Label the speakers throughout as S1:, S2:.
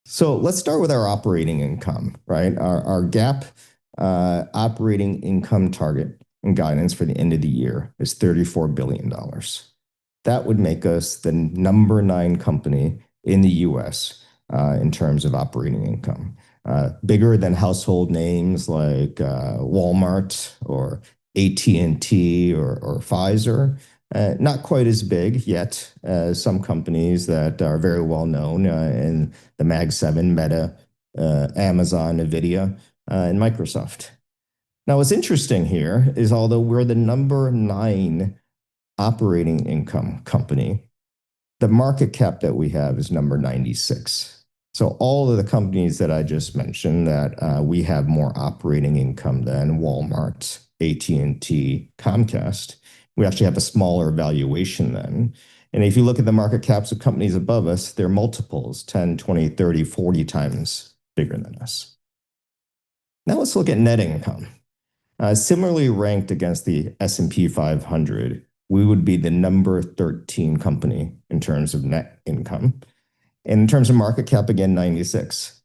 S1: So let's start with our operating income, right? Our GAAP operating income target and guidance for the end of the year is $34 billion. That would make us the number 9 company in the US in terms of operating income. Bigger than household names like Walmart or AT&T or Pfizer. Not quite as big yet as some companies that are very well known in the Mag 7, Meta, Amazon, Nvidia, and Microsoft. Now, what's interesting here is although we're the number 9 operating income company, the market cap that we have is number 96. So all of the companies that I just mentioned that we have more operating income than Walmart, AT&T, Comcast, we actually have a smaller valuation then. And if you look at the market caps of companies above us, they're multiples, 10, 20, 30, 40 times bigger than us. Now let's look at net income. Similarly ranked against the S&P 500, we would be the number 13 company in terms of net income. And in terms of market cap, again, 96.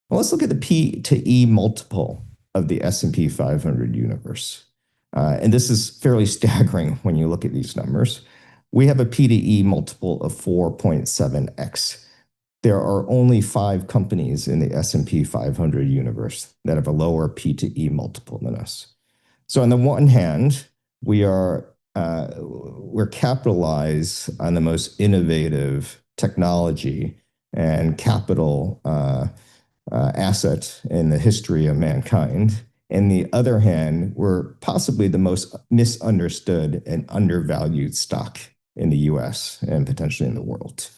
S1: Well, let's look at the P to E multiple of the S&P 500 universe. And this is fairly staggering when you look at these numbers. We have a P to E multiple of 4.7x. There are only 5 companies in the S&P 500 universe that have a lower P to E multiple than us. So on the one hand, we're capitalized on the most innovative technology and capital asset in the history of mankind. On the other hand, we're possibly the most misunderstood and undervalued stock in the US and potentially in the world.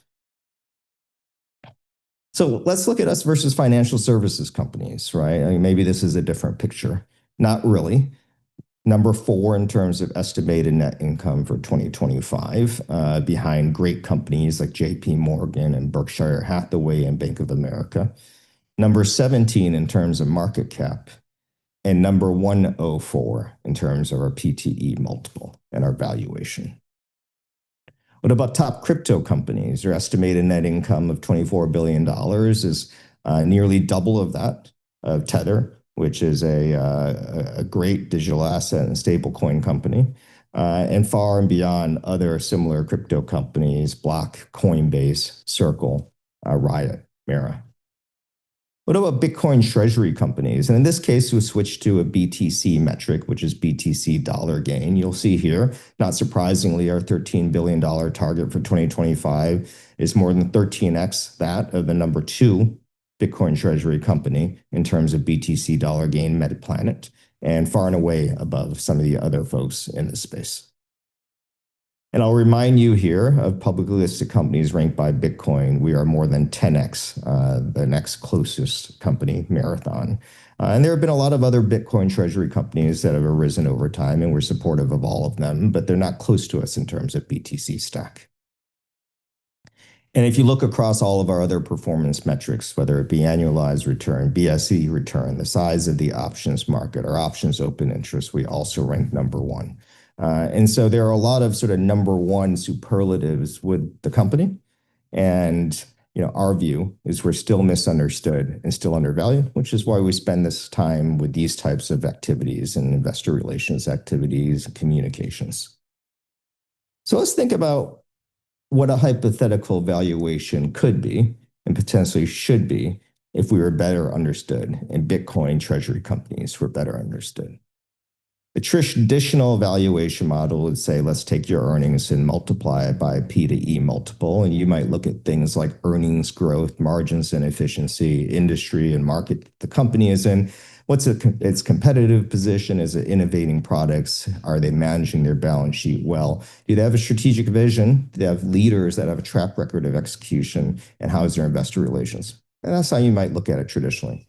S1: So let's look at us versus financial services companies, right? I mean, maybe this is a different picture. Not really. Number 4 in terms of estimated net income for 2025, behind great companies like JP Morgan and Berkshire Hathaway and Bank of America. Number 17 in terms of market cap, and number 104 in terms of our PTE multiple and our valuation. What about top crypto companies? Their estimated net income of $24 billion is nearly double of that of Tether, which is a great digital asset and stablecoin company, and far and beyond other similar crypto companies, Block, Coinbase, Circle, Riot, Mara. What about Bitcoin treasury companies? And in this case, we switched to a BTC metric, which is BTC dollar gain. You'll see here, not surprisingly, our $13 billion target for 2025 is more than 13x that of the number 2 Bitcoin treasury company in terms of BTC dollar gain, Metaplanet, and far and away above some of the other folks in this space. And I'll remind you here of publicly listed companies ranked by Bitcoin. We are more than 10x the next closest company, Marathon. And there have been a lot of other Bitcoin treasury companies that have arisen over time, and we're supportive of all of them, but they're not close to us in terms of BTC stack. And if you look across all of our other performance metrics, whether it be annualized return, BSE return, the size of the options market, our options open interest, we also rank number 1. And so there are a lot of sort of number 1 superlatives with the company. And our view is we're still misunderstood and still undervalued, which is why we spend this time with these types of activities and investor relations activities and communications. So let's think about what a hypothetical valuation could be and potentially should be if we were better understood and Bitcoin treasury companies were better understood. The traditional valuation model would say, let's take your earnings and multiply it by P to E multiple. And you might look at things like earnings growth, margins and efficiency, industry and market the company is in. What's its competitive position? Is it innovating products? Are they managing their balance sheet well? Do they have a strategic vision? Do they have leaders that have a track record of execution? And how is their investor relations? And that's how you might look at it traditionally.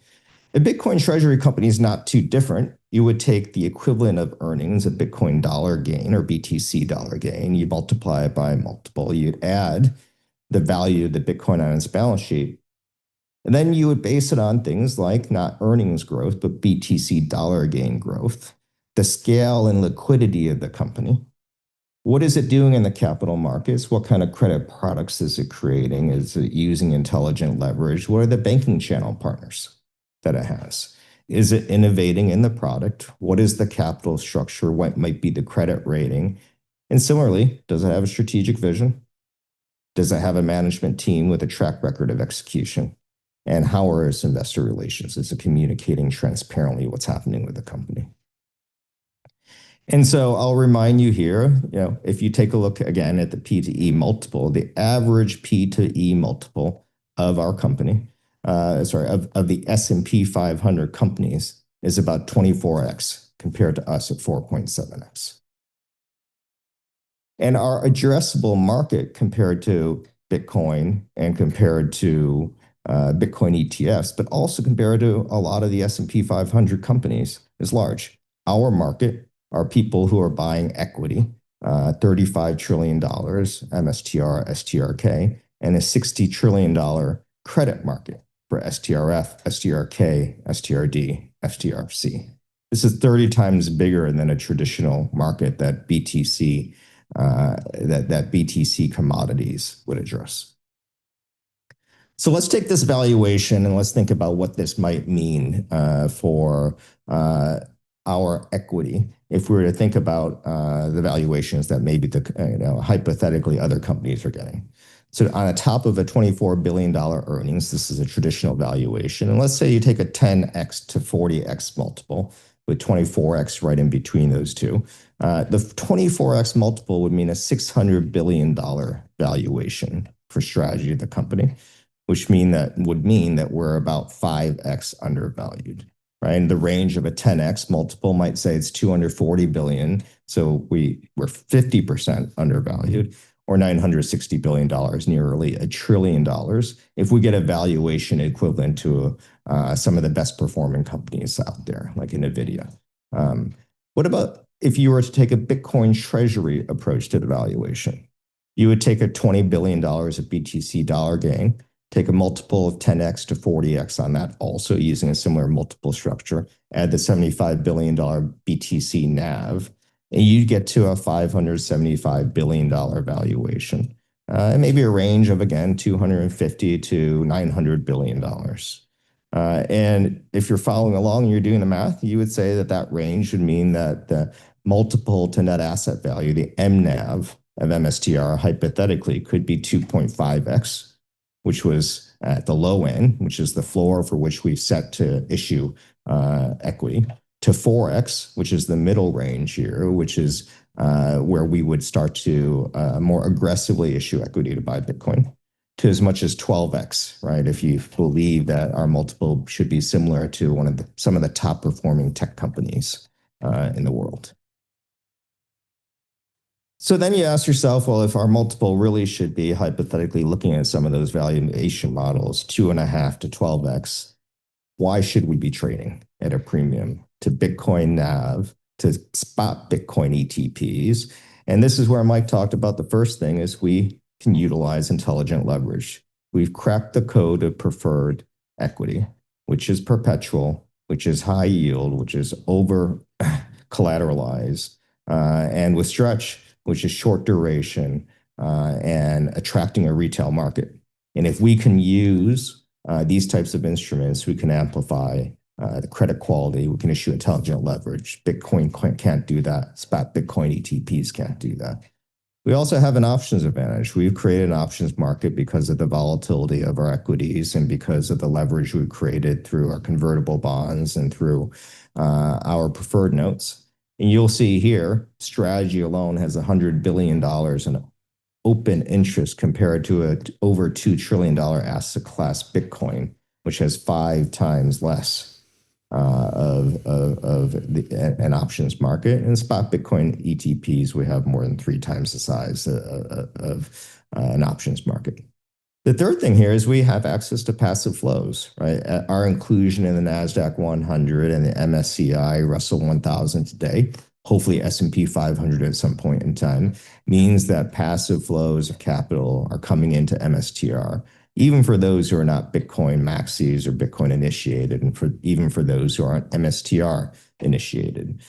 S1: A Bitcoin treasury company is not too different. You would take the equivalent of earnings, a Bitcoin dollar gain or BTC dollar gain, you multiply it by a multiple, you'd add the value of the Bitcoin on its balance sheet. And then you would base it on things like not earnings growth, but BTC dollar gain growth, the scale and liquidity of the company, What is it doing in the capital markets? What kind of credit products is it creating? Is it using intelligent leverage? What are the banking channel partners that it has? Is it innovating in the product? What is the capital structure? What might be the credit rating? And similarly, does it have a strategic vision? Does it have a management team with a track record of execution? And how are its investor relations? Is it communicating transparently what's happening with the company? And so I'll remind you here, if you take a look again at the P to E multiple, the average P to E multiple of our company, of the S&P 500 companies is about 24x compared to us at 4.7x. And our addressable market compared to Bitcoin and compared to Bitcoin ETFs, but also compared to a lot of the S&P 500 companies is large. Our market are people who are buying equity, $35 trillion MSTR, STRK, and a $60 trillion credit market for STRF, STRK, STRD, STRC. This is 30 times bigger than a traditional market that BTC commodities would address. So let's take this valuation and let's think about what this might mean for our equity if we were to think about the valuations that maybe hypothetically other companies are getting. So on the top of a $24 billion earnings, this is a traditional valuation. And let's say you take a 10x to 40x multiple with 24x right in between those two. The 24x multiple would mean a $600 billion valuation for Strategy of the company, which would mean that we're about 5x undervalued. Right? And the range of a 10x multiple might say it's 240 billion. So we're 50% undervalued, or $960 billion, nearly $1 trillion, if we get a valuation equivalent to some of the best performing companies out there, like NVIDIA. What about if you were to take a Bitcoin treasury approach to the valuation? You would take a $20 billion of BTC dollar gain, take a multiple of 10x to 40x on that, also using a similar multiple structure, add the $75 billion BTC NAV, and you get to a $575 billion valuation. And maybe a range of, again, $250 to $900 billion. And if you're following along and you're doing the math, you would say that range would mean that the multiple to net asset value, the MNAV of MSTR, hypothetically could be 2.5x, which was at the low end, which is the floor for which we've set to issue equity, to 4x, which is the middle range here, which is where we would start to more aggressively issue equity to buy Bitcoin, to as much as 12x, right? If you believe that our multiple should be similar to some of the top performing tech companies in the world. So then you ask yourself, well, if our multiple really should be hypothetically looking at some of those valuation models, 2.5 to 12x, why should we be trading at a premium to Bitcoin NAV, to spot Bitcoin ETPs? And this is where Mike talked about the first thing is we can utilize intelligent leverage. We've cracked the code of preferred equity, which is perpetual, which is high yield, which is over collateralized, and with stretch, which is short duration and attracting a retail market. And if we can use these types of instruments, we can amplify the credit quality, we can issue intelligent leverage. Bitcoin can't do that. Spot Bitcoin ETPs can't do that. We also have an options advantage. We've created an options market because of the volatility of our equities and because of the leverage we've created through our convertible bonds and through our preferred notes. And you'll see here, Strategy alone has $100 billion in open interest compared to an over $2 trillion asset class Bitcoin, which has 5 times less of an options market. And spot Bitcoin ETPs, we have more than 3 times the size of an options market. The third thing here is we have access to passive flows, right? Our inclusion in the NASDAQ 100 and the MSCI Russell 1000 today, hopefully S&P 500 at some point in time, means that passive flows of capital are coming into MSTR, even for those who are not Bitcoin maxis or Bitcoin initiated, and even for those who aren't MSTR initiated.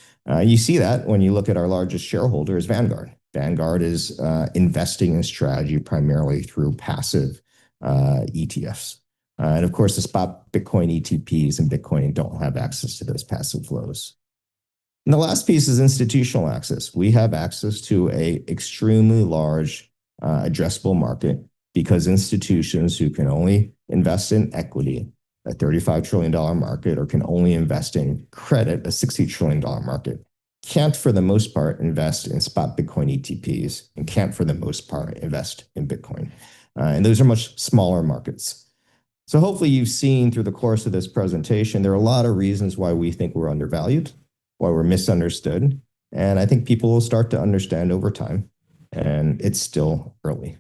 S1: You see that when you look at our largest shareholder is Vanguard. Vanguard is investing in strategy primarily through passive ETFs. And of course, the spot Bitcoin ETPs and Bitcoin don't have access to those passive flows. And the last piece is institutional access. We have access to a extremely large addressable market because institutions who can only invest in equity, a $35 trillion market, or can only invest in credit, a $60 trillion market, can't for the most part invest in spot Bitcoin ETPs and can't for the most part invest in Bitcoin. And those are much smaller markets. So hopefully you've seen through the course of this presentation, there are a lot of reasons why we think we're undervalued, why we're misunderstood. And I think people will start to understand over time, and it's still early.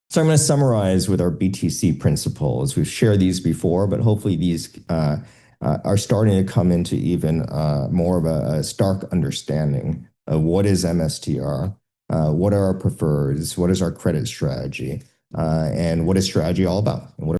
S1: So I'm going to summarize with our BTC principles. We've shared these before, but hopefully these are starting to come into even more of a stark understanding of what is MSTR, what are our prefers, what is our credit strategy, and what is strategy all about, and what